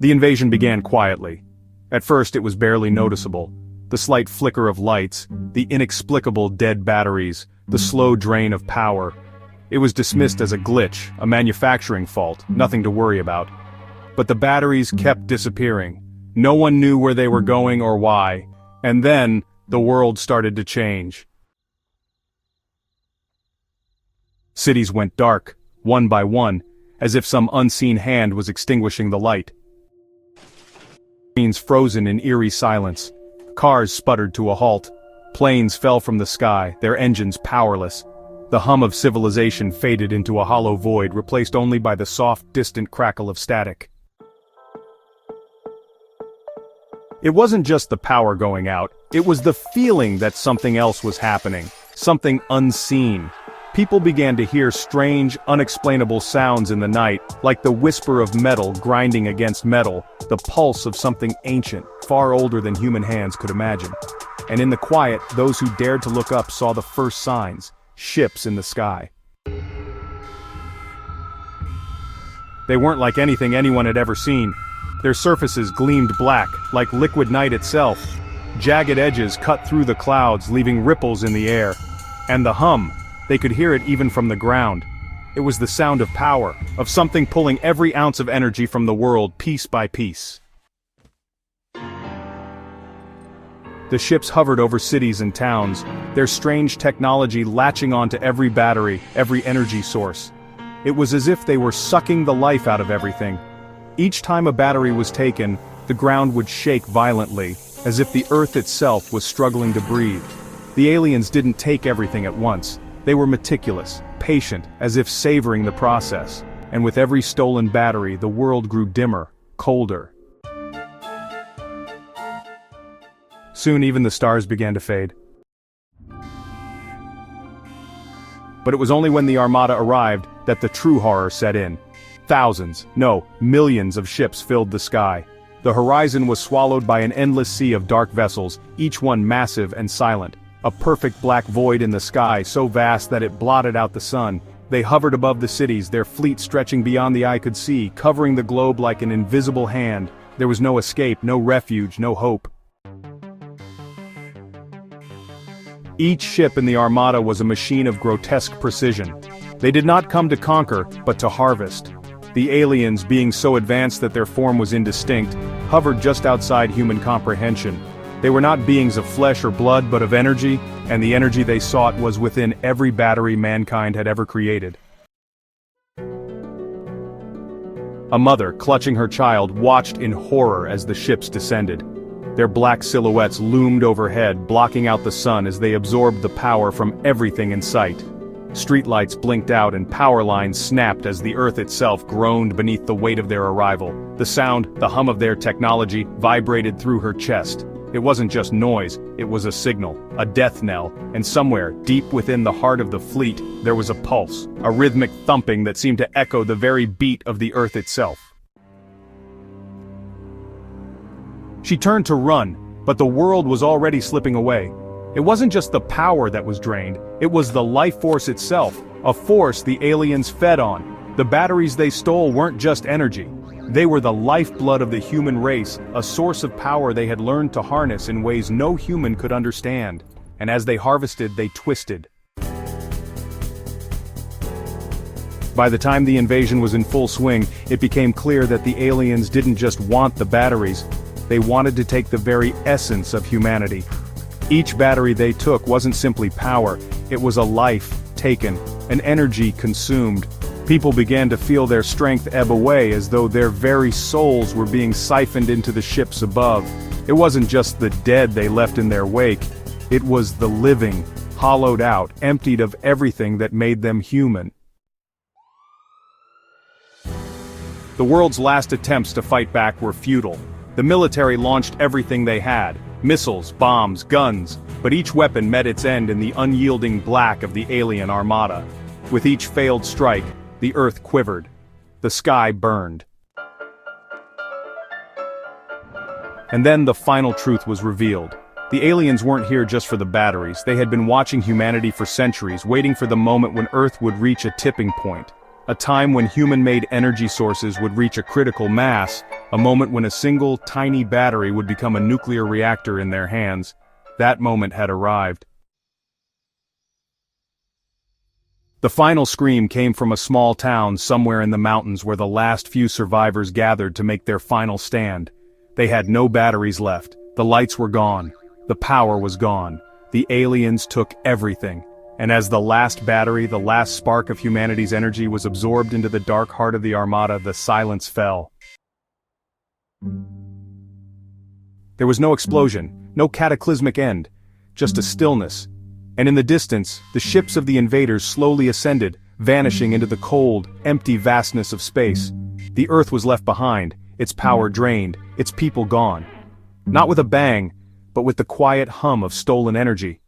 The invasion began quietly. At first it was barely noticeable. The slight flicker of lights, the inexplicable dead batteries, the slow drain of power. It was dismissed as a glitch, a manufacturing fault, nothing to worry about. But the batteries kept disappearing. No one knew where they were going or why. And then, the world started to change. Cities went dark, one by one, as if some unseen hand was extinguishing the light. Screens frozen in eerie silence. Cars sputtered to a halt. Planes fell from the sky, their engines powerless. The hum of civilization faded into a hollow void, replaced only by the soft, distant crackle of static. It wasn't just the power going out, it was the feeling that something else was happening, something unseen. People began to hear strange, unexplainable sounds in the night, like the whisper of metal grinding against metal, the pulse of something ancient, far older than human hands could imagine. And in the quiet, those who dared to look up saw the first signs, ships in the sky. They weren't like anything anyone had ever seen. Their surfaces gleamed black, like liquid night itself. Jagged edges cut through the clouds, leaving ripples in the air. And the hum, they could hear it even from the ground. It was the sound of power, of something pulling every ounce of energy from the world piece by piece. The ships hovered over cities and towns, their strange technology latching onto every battery, every energy source. It was as if they were sucking the life out of everything. Each time a battery was taken, the ground would shake violently, as if the earth itself was struggling to breathe. The aliens didn't take everything at once. They were meticulous, patient, as if savoring the process. And with every stolen battery, the world grew dimmer, colder. Soon even the stars began to fade. But it was only when the Armada arrived that the true horror set in. Thousands, no, millions of ships filled the sky. The horizon was swallowed by an endless sea of dark vessels, each one massive and silent. A perfect black void in the sky, so vast that it blotted out the sun. They hovered above the cities, their fleet stretching beyond the eye could see, covering the globe like an invisible hand. There was no escape, no refuge, no hope. Each ship in the Armada was a machine of grotesque precision. They did not come to conquer, but to harvest. The aliens, being so advanced that their form was indistinct, hovered just outside human comprehension. They were not beings of flesh or blood but of energy, and the energy they sought was within every battery mankind had ever created. A mother, clutching her child, watched in horror as the ships descended. Their black silhouettes loomed overhead, blocking out the sun as they absorbed the power from everything in sight. Streetlights blinked out and power lines snapped as the earth itself groaned beneath the weight of their arrival. The sound, the hum of their technology, vibrated through her chest. It wasn't just noise, it was a signal, a death knell, and somewhere, deep within the heart of the fleet, there was a pulse, a rhythmic thumping that seemed to echo the very beat of the earth itself. She turned to run, but the world was already slipping away. It wasn't just the power that was drained, it was the life force itself, a force the aliens fed on. The batteries they stole weren't just energy. They were the lifeblood of the human race, a source of power they had learned to harness in ways no human could understand. And as they harvested, they twisted. By the time the invasion was in full swing, it became clear that the aliens didn't just want the batteries. They wanted to take the very essence of humanity. Each battery they took wasn't simply power, it was a life taken, an energy consumed. People began to feel their strength ebb away as though their very souls were being siphoned into the ships above. It wasn't just the dead they left in their wake, it was the living, hollowed out, emptied of everything that made them human. The world's last attempts to fight back were futile. The military launched everything they had, missiles, bombs, guns, but each weapon met its end in the unyielding black of the alien Armada. With each failed strike, the earth quivered. The sky burned. And then the final truth was revealed. The aliens weren't here just for the batteries, they had been watching humanity for centuries, waiting for the moment when Earth would reach a tipping point. A time when human-made energy sources would reach a critical mass, A moment when a single, tiny battery would become a nuclear reactor in their hands. That moment had arrived. The final scream came from a small town somewhere in the mountains where the last few survivors gathered to make their final stand. They had no batteries left, the lights were gone, the power was gone, the aliens took everything, and as the last battery, the last spark of humanity's energy was absorbed into the dark heart of the Armada, the silence fell. There was no explosion, no cataclysmic end, just a stillness. And in the distance, the ships of the invaders slowly ascended, vanishing into the cold, empty vastness of space. The Earth was left behind, its power drained, its people gone. Not with a bang, but with the quiet hum of stolen energy.